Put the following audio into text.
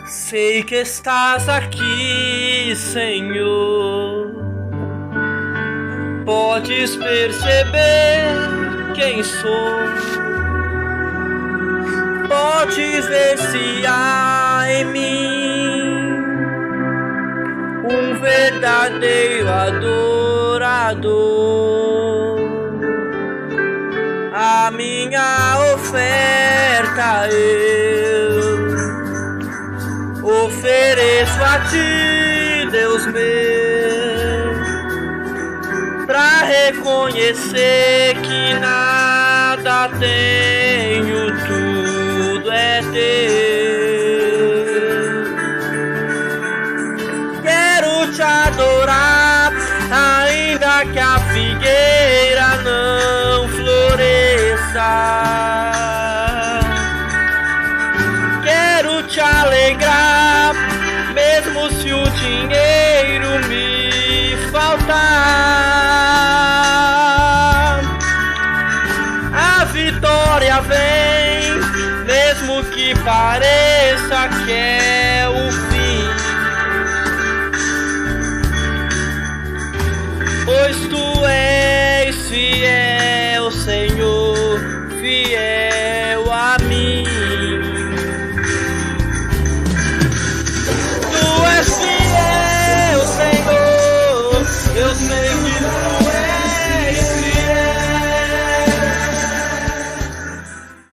Sei que estás aqui, Senhor. Podes perceber quem sou. Podes ver se há em mim um verdadeiro adorador. A minha oferta eu ofereço a ti, Deus meu, pra reconhecer que nada tenho, tudo é teu. Quero te adorar, ainda que a figueira não floresça. Quero te alegrar, mesmo se o dinheiro me faltar. A vitória vem, mesmo que pareça que é o fim, pois tu és